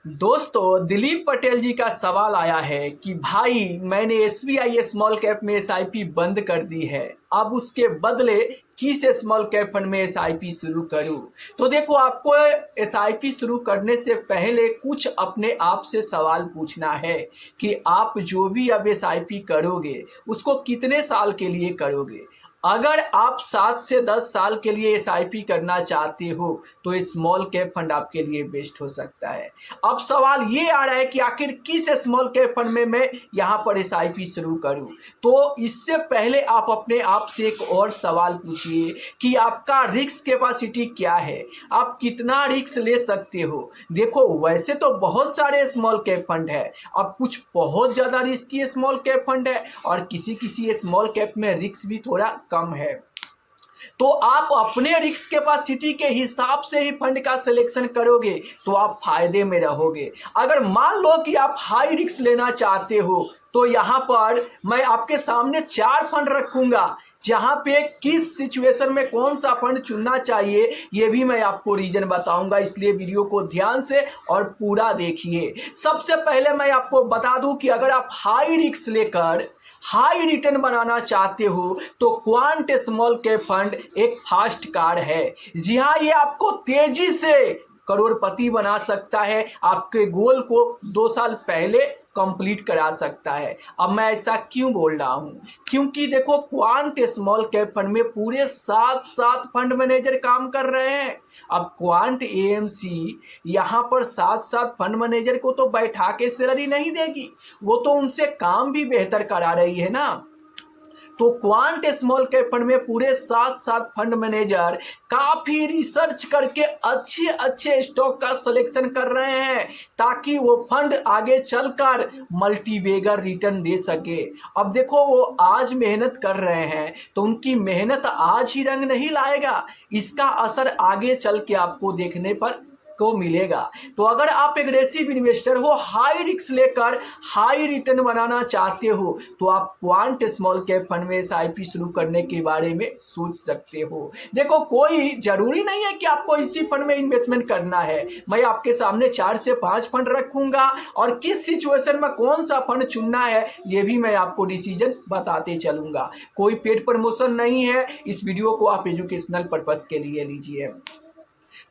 दोस्तों, दिलीप पटेल जी का सवाल आया है कि भाई मैंने एसबीआई स्मॉल कैप में एसआईपी बंद कर दी है, अब उसके बदले किस स्मॉल कैप फंड में एसआईपी शुरू करूं। तो देखो, आपको एसआईपी शुरू करने से पहले कुछ अपने आप से सवाल पूछना है कि आप जो भी अब एसआईपी करोगे उसको कितने साल के लिए करोगे। अगर आप 7 से 10 साल के लिए एसआईपी करना चाहते हो तो स्मॉल कैप फंड आपके लिए बेस्ट हो सकता है। अब सवाल ये आ रहा है कि आखिर किस स्मॉल कैप फंड में मैं यहाँ पर एसआईपी शुरू करूँ। तो इससे पहले आप अपने आप से एक और सवाल पूछिए कि आपका रिस्क कैपेसिटी क्या है, आप कितना रिस्क ले सकते हो। देखो, वैसे तो बहुत सारे स्मॉल कैप फंड है, अब कुछ बहुत ज़्यादा रिस्की स्मॉल कैप फंड है और किसी किसी स्मॉल कैप में रिस्क भी थोड़ा कम है। तो आप अपने रिस्क कैपेसिटी के हिसाब से ही फंड का सिलेक्शन करोगे तो आप फायदे में रहोगे। अगर मान लो कि आप हाई रिस्क लेना चाहते हो तो यहाँ पर मैं आपके सामने 4 फंड रखूंगा, जहाँ पे किस सिचुएशन में कौन सा फंड चुनना चाहिए ये भी मैं आपको रीजन बताऊंगा, इसलिए वीडियो को ध्यान से और पूरा देखिए। सबसे पहले मैं आपको बता दूं कि अगर आप हाई रिस्क लेकर हाई रिटर्न बनाना चाहते हो तो क्वांट स्मॉल कैप फंड एक फास्ट कार है। जी हाँ, ये आपको तेजी से करोड़पति बना सकता है, आपके गोल को 2 साल पहले कंप्लीट करा सकता है। अब मैं ऐसा क्यों बोल रहा हूं, क्योंकि देखो, क्वांट स्मॉल कैप फंड में पूरे 7 फंड मैनेजर काम कर रहे हैं। अब क्वांट एएमसी यहां पर 7 फंड मैनेजर को तो बैठा के सैलरी नहीं देगी, वो तो उनसे काम भी बेहतर करा रही है ना। तो क्वांट स्मॉल कैप फंड में पूरे 7 फंड मैनेजर काफी रिसर्च करके अच्छे अच्छे स्टॉक का सिलेक्शन कर रहे हैं ताकि वो फंड आगे चलकर मल्टीबैगर रिटर्न दे सके। अब देखो, वो आज मेहनत कर रहे हैं तो उनकी मेहनत आज ही रंग नहीं लाएगा, इसका असर आगे चल के आपको देखने पर को मिलेगा। तो अगर आप एग्रेसिव इन्वेस्टर हो, हाई रिस्क लेकर हाई रिटर्न बनाना चाहते हो तो आप क्वांट स्मॉल कैप फंड में एसआईपी शुरू करने के बारे में सोच सकते हो। देखो, कोई जरूरी नहीं है कि आपको इसी फंड में इन्वेस्टमेंट करना है। मैं आपके सामने 4 से 5 फंड रखूंगा और किस सिचुएशन में कौन सा फंड चुनना है ये भी मैं आपको डिसीजन बताते चलूंगा। कोई पेड प्रमोशन नहीं है, इस वीडियो को आप एजुकेशनल पर्पस के लिए लीजिए।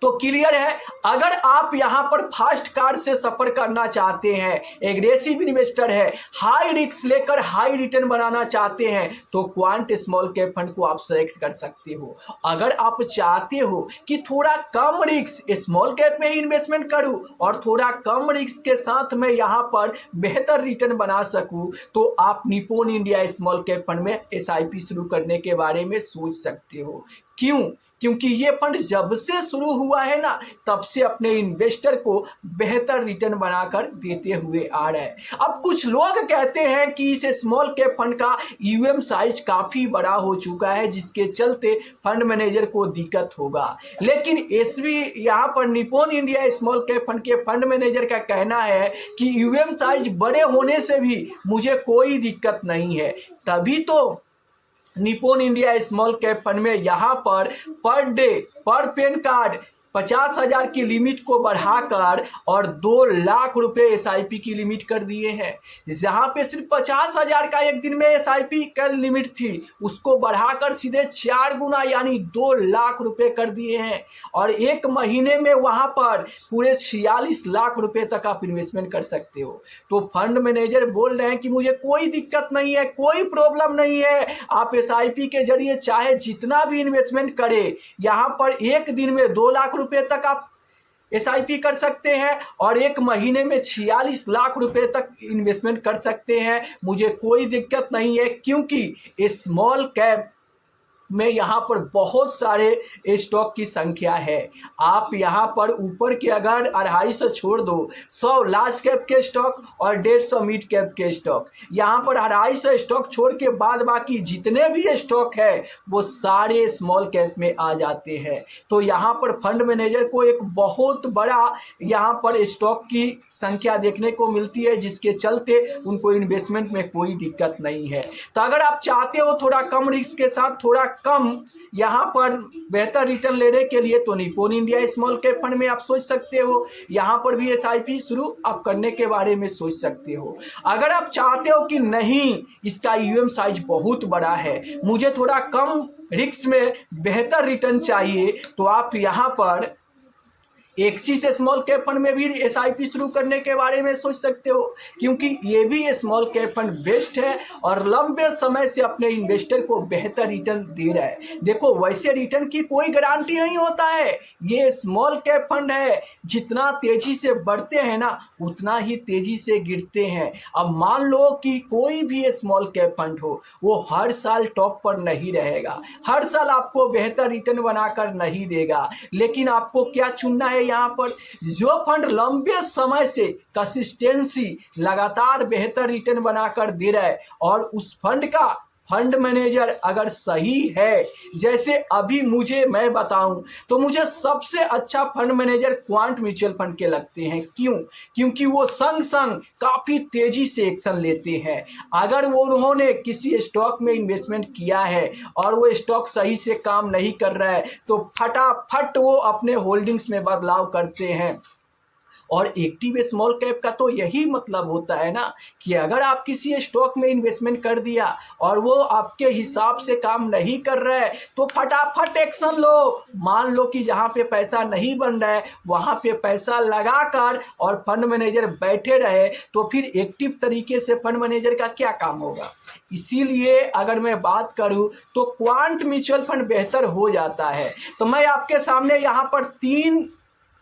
तो क्लियर है, अगर आप यहां पर फास्ट कार से सफर करना चाहते हैं, एग्रेसिव इन्वेस्टर है, हाई रिस्क लेकर हाई रिटर्न बनाना चाहते हैं तो क्वांट स्मॉल कैप फंड को आप सेलेक्ट कर सकते हो। अगर आप चाहते हो कि थोड़ा कम रिस्क स्मॉल कैप में ही इन्वेस्टमेंट करूं और थोड़ा कम रिस्क के साथ मैं यहां पर बेहतर रिटर्न बना सकूं तो आप Nippon India small cap fund में एसआईपी शुरू करने के बारे में सोच सकते हो। क्यों? क्योंकि ये फंड जब से शुरू हुआ है ना, तब से अपने इन्वेस्टर को बेहतर रिटर्न बनाकर देते हुए आ रहा है। अब कुछ लोग कहते हैं कि इस स्मॉल कैप फंड का यूएम साइज काफी बड़ा हो चुका है जिसके चलते फंड मैनेजर को दिक्कत होगा, लेकिन एसबी यहाँ पर Nippon India small cap fund के फंड मैनेजर का कहना है कि यूएम साइज बड़े होने से भी मुझे कोई दिक्कत नहीं है। तभी तो Nippon India small cap fund में यहाँ पर डे पर पैन कार्ड 50,000 की लिमिट को बढ़ाकर और 2 लाख रुपए एसआईपी की लिमिट कर दिए हैं। जहां पे सिर्फ 50,000 का एक दिन में एसआईपी का लिमिट थी, उसको बढ़ाकर सीधे 4 गुना यानी 2 लाख रुपए कर दिए हैं और एक महीने में वहां पर पूरे 46 लाख रुपए तक आप इन्वेस्टमेंट कर सकते हो। तो फंड मैनेजर बोल रहे हैं कि मुझे कोई दिक्कत नहीं है, कोई प्रॉब्लम नहीं है, आप एसआईपी के जरिए चाहे जितना भी इन्वेस्टमेंट करें, यहाँ पर एक दिन में 2 लाख रुपए तक आप एसआईपी कर सकते हैं और एक महीने में 46 लाख रुपए तक इन्वेस्टमेंट कर सकते हैं। मुझे कोई दिक्कत नहीं है क्योंकि स्मॉल कैप में यहाँ पर बहुत सारे स्टॉक की संख्या है। आप यहाँ पर ऊपर के अगर 250 छोड़ दो, 100 लार्ज कैप के स्टॉक और 150 मिड कैप के स्टॉक, यहाँ पर 250 स्टॉक छोड़ के बाद बाकी जितने भी स्टॉक है वो सारे स्मॉल कैप में आ जाते हैं। तो यहाँ पर फंड मैनेजर को एक बहुत बड़ा यहाँ पर स्टॉक की संख्या देखने को मिलती है जिसके चलते उनको इन्वेस्टमेंट में कोई दिक्कत नहीं है। तो अगर आप चाहते हो थोड़ा कम रिस्क के साथ थोड़ा कम यहाँ पर बेहतर रिटर्न लेने के लिए तो Nippon India small cap fund में आप सोच सकते हो। यहाँ पर भी एसआईपी शुरू आप करने के बारे में सोच सकते हो। अगर आप चाहते हो कि नहीं इसका यूएम साइज बहुत बड़ा है, मुझे थोड़ा कम रिस्क में बेहतर रिटर्न चाहिए, तो आप यहाँ पर एक्सिस स्मॉल कैप फंड में भी एसआईपी शुरू करने के बारे में सोच सकते हो, क्योंकि ये भी स्मॉल कैप फंड बेस्ट है और लंबे समय से अपने इन्वेस्टर को बेहतर रिटर्न दे रहा है। देखो वैसे रिटर्न की कोई गारंटी नहीं होता है, ये स्मॉल कैप फंड है, जितना तेजी से बढ़ते हैं ना उतना ही तेजी से गिरते हैं। अब मान लो कि कोई भी स्मॉल कैप फंड हो, वो हर साल टॉप पर नहीं रहेगा, हर साल आपको बेहतर रिटर्न बनाकर नहीं देगा, लेकिन आपको क्या चुनना है यहाँ पर, जो फंड लंबे समय से कंसिस्टेंसी लगातार बेहतर रिटर्न बनाकर दे रहा है और उस फंड का फंड मैनेजर अगर सही है, जैसे अभी मैं बताऊं तो मुझे सबसे अच्छा fund manager quant mutual fund के लगते हैं। क्यों? क्योंकि वो संग संग काफ़ी तेजी से एक्शन लेते हैं। अगर वो उन्होंने किसी स्टॉक में इन्वेस्टमेंट किया है और वो स्टॉक सही से काम नहीं कर रहा है तो फटाफट वो अपने होल्डिंग्स में बदलाव करते हैं। और एक्टिव स्मॉल कैप का तो यही मतलब होता है ना कि अगर आप किसी स्टॉक में इन्वेस्टमेंट कर दिया और वो आपके हिसाब से काम नहीं कर रहा है तो फटाफट एक्शन लो। मान लो कि जहाँ पे पैसा नहीं बन रहा है वहाँ पे पैसा लगाकर और फंड मैनेजर बैठे रहे तो फिर एक्टिव तरीके से फंड मैनेजर का क्या काम होगा। इसीलिए अगर मैं बात करूं तो क्वांट म्यूचुअल फंड बेहतर हो जाता है। तो मैं आपके सामने यहाँ पर 3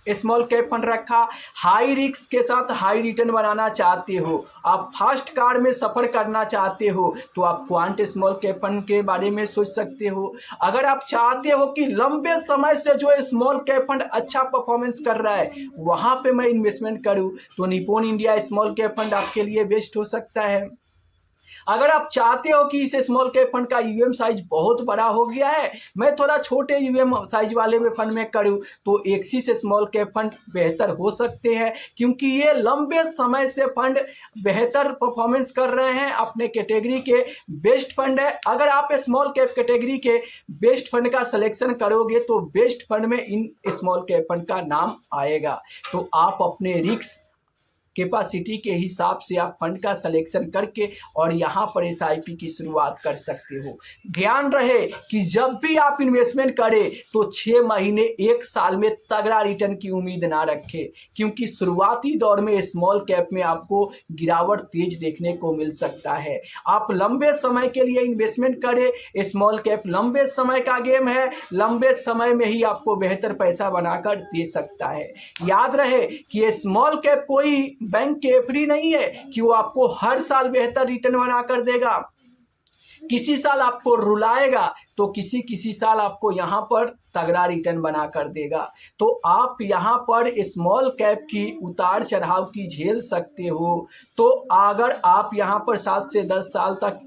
स्मॉल कैप फंड रखा। हाई रिस्क के साथ हाई रिटर्न बनाना चाहते हो, आप फास्ट कार में सफ़र करना चाहते हो तो आप क्वांट स्मॉल कैप फंड के बारे में सोच सकते हो। अगर आप चाहते हो कि लंबे समय से जो स्मॉल कैप फंड अच्छा परफॉर्मेंस कर रहा है वहाँ पे मैं इन्वेस्टमेंट करूँ तो Nippon India small cap fund आपके लिए बेस्ट हो सकता है। अगर आप चाहते हो कि इस स्मॉल कैप फंड का यूएम साइज बहुत बड़ा हो गया है, मैं थोड़ा छोटे यूएम साइज वाले में फंड में करूं तो एक्सिस स्मॉल कैप फंड बेहतर हो सकते हैं, क्योंकि ये लंबे समय से फंड बेहतर परफॉर्मेंस कर रहे हैं, अपने कैटेगरी के बेस्ट फंड है। अगर आप स्मॉल कैप कैटेगरी के बेस्ट फंड का सिलेक्शन करोगे तो बेस्ट फंड में इन स्मॉल कैप फंड का नाम आएगा। तो आप अपने रिस्क कैपेसिटी के हिसाब से आप फंड का सिलेक्शन करके और यहाँ पर एसआईपी की शुरुआत कर सकते हो। ध्यान रहे कि जब भी आप इन्वेस्टमेंट करें तो 6 महीने 1 साल में तगड़ा रिटर्न की उम्मीद ना रखें, क्योंकि शुरुआती दौर में स्मॉल कैप में आपको गिरावट तेज देखने को मिल सकता है। आप लंबे समय के लिए इन्वेस्टमेंट करें, स्मॉल कैप लंबे समय का गेम है, लंबे समय में ही आपको बेहतर पैसा बनाकर दे सकता है। याद रहे कि स्मॉल कैप कोई बैंक के एफडी नहीं है कि वो आपको हर साल बेहतर रिटर्न बना कर देगा। किसी साल आपको रुलाएगा तो किसी साल आपको यहाँ पर तगड़ा रिटर्न बना कर देगा। तो आप यहाँ पर स्मॉल कैप की उतार चढ़ाव की झेल सकते हो। तो अगर आप यहाँ पर 7 से 10 साल तक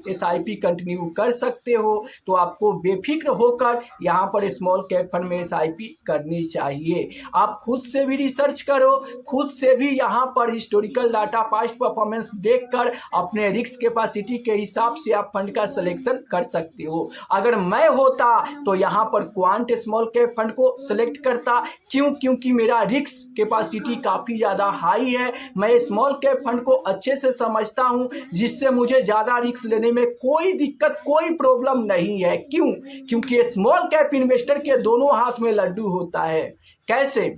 एसआईपी कंटिन्यू कर सकते हो तो आपको बेफिक्र होकर यहाँ पर स्मॉल कैप फंड में एसआईपी करनी चाहिए। आप खुद से भी रिसर्च करो, खुद से भी यहाँ पर हिस्टोरिकल डाटा, पास्ट परफॉर्मेंस देखकर अपने रिस्क कैपेसिटी के हिसाब से आप फंड का सिलेक्शन कर सकते हो। अगर मैं होता तो यहाँ पर क्वांट स्मॉल कैप फंड को सिलेक्ट करता। क्यों? क्योंकि मेरा रिस्क कैपेसिटी काफ़ी ज़्यादा हाई है, मैं स्मॉल कैप फंड को अच्छे से समझता हूँ, जिससे मुझे ज़्यादा रिस्क लेने में कोई दिक्कत, कोई प्रॉब्लम नहीं है। क्यों? क्योंकि स्मॉल कैप इन्वेस्टर के दोनों हाथ में लड्डू होता है। कैसे?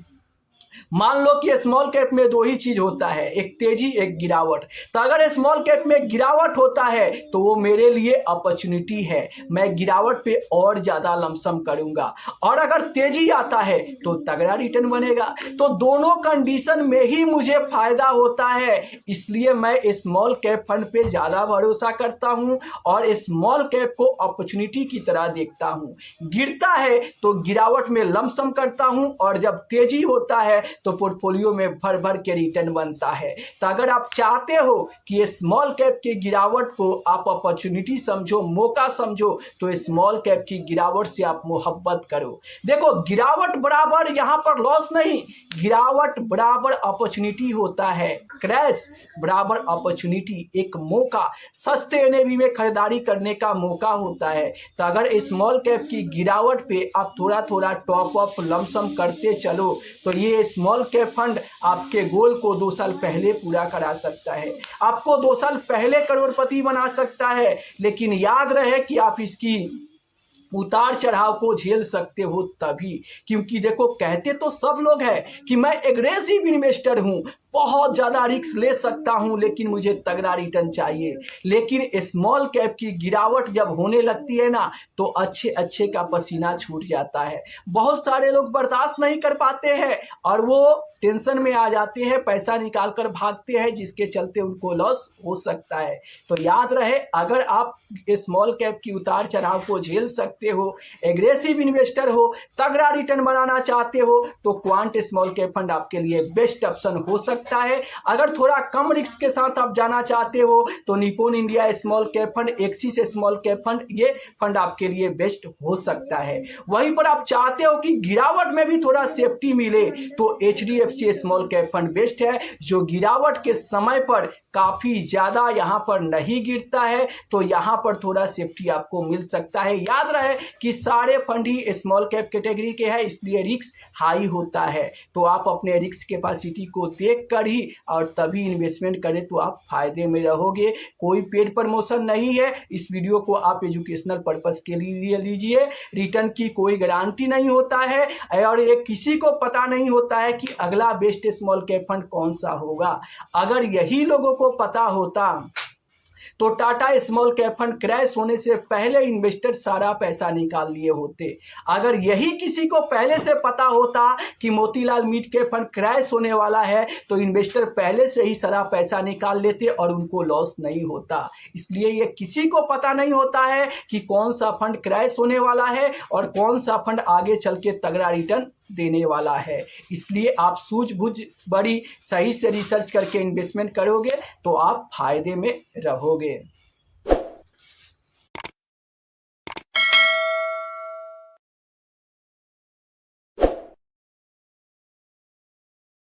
मान लो कि स्मॉल कैप में 2 ही चीज होता है, एक तेजी एक गिरावट। तो अगर स्मॉल कैप में गिरावट होता है तो वो मेरे लिए अपॉर्चुनिटी है, मैं गिरावट पे और ज्यादा लमसम करूंगा, और अगर तेजी आता है तो तगड़ा रिटर्न बनेगा। तो दोनों कंडीशन में ही मुझे फायदा होता है, इसलिए मैं स्मॉल कैप फंड पे ज्यादा भरोसा करता हूं और स्मॉल कैप को अपॉर्चुनिटी की तरह देखता हूं। गिरता है तो गिरावट में लमसम करता हूं और जब तेजी होता है तो पोर्टफोलियो में भर भर के रिटर्न बनता है। तो अगर आप चाहते हो कि स्मॉल कैप की गिरावट को आप अपॉर्चुनिटी समझो, मौका समझो, तो स्मॉल कैप की गिरावट से आप मोहब्बत करो। देखो, गिरावट बराबर यहाँ पर लॉस नहीं, गिरावट बराबर अपॉर्चुनिटी होता है, क्रैश बराबर अपॉर्चुनिटी, एक मौका, सस्ते एनएवी में खरीदारी करने का मौका होता है। तो अगर स्मॉल कैप की गिरावट पे आप थोड़ा थोड़ा टॉप अप लमसम करते चलो तो ये स्मॉल कैप फंड आपके गोल को 2 साल पहले पूरा करा सकता है, आपको 2 साल पहले करोड़पति बना सकता है। लेकिन याद रहे कि आप इसकी उतार चढ़ाव को झेल सकते हो तभी, क्योंकि देखो, कहते तो सब लोग हैं कि मैं एग्रेसिव इन्वेस्टर हूं, बहुत ज़्यादा रिस्क ले सकता हूं, लेकिन मुझे तगड़ा रिटर्न चाहिए। लेकिन स्मॉल कैप की गिरावट जब होने लगती है ना, तो अच्छे अच्छे का पसीना छूट जाता है। बहुत सारे लोग बर्दाश्त नहीं कर पाते हैं और वो टेंशन में आ जाते हैं, पैसा निकाल कर भागते हैं, जिसके चलते उनको लॉस हो सकता है। तो याद रहे, अगर आप स्मॉल कैप की उतार चढ़ाव को झेल सकते हो, एग्रेसिव इन्वेस्टर हो, तगड़ा रिटर्न बनाना चाहते हो, तो क्वांट स्मॉल कैप फंड आपके लिए बेस्ट ऑप्शन हो सकता है। अगर थोड़ा कम रिस्क के साथ आप जाना चाहते हो तो Nippon India small cap fund, axis small cap fund, ये फंड आपके लिए बेस्ट हो सकता है। वहीं पर आप चाहते हो कि गिरावट में भी थोड़ा सेफ्टी मिले तो HDFC small cap fund best है, जो गिरावट के समय पर काफी ज्यादा यहाँ पर नहीं गिरता है, तो यहाँ पर थोड़ा सेफ्टी आपको मिल सकता है। याद रहे कि सारे फंड ही स्मॉल कैप कैटेगरी के हैं, इसलिए रिस्क हाई होता है। तो आप अपने रिस्क कैपेसिटी को देख कर ही और तभी इन्वेस्टमेंट करें तो आप फायदे में रहोगे। कोई पेड प्रमोशन नहीं है, इस वीडियो को आप एजुकेशनल पर्पस के लिए लीजिए। रिटर्न की कोई गारंटी नहीं होता है और ये किसी को पता नहीं होता है कि अगला बेस्ट स्मॉल कैप फंड कौन सा होगा। अगर यही लोगों को पता होता तो Tata small cap fund crash होने से पहले इन्वेस्टर सारा पैसा निकाल लिए होते। अगर यही किसी को पहले से पता होता कि Motilal mid cap fund crash होने वाला है तो इन्वेस्टर पहले से ही सारा पैसा निकाल लेते और उनको लॉस नहीं होता। इसलिए ये किसी को पता नहीं होता है कि कौन सा फंड क्रैश होने वाला है और कौन सा फंड आगे चल के तगड़ा रिटर्न देने वाला है। इसलिए आप सूझबूझ बड़ी सही से रिसर्च करके इन्वेस्टमेंट करोगे तो आप फायदे में रहोगे।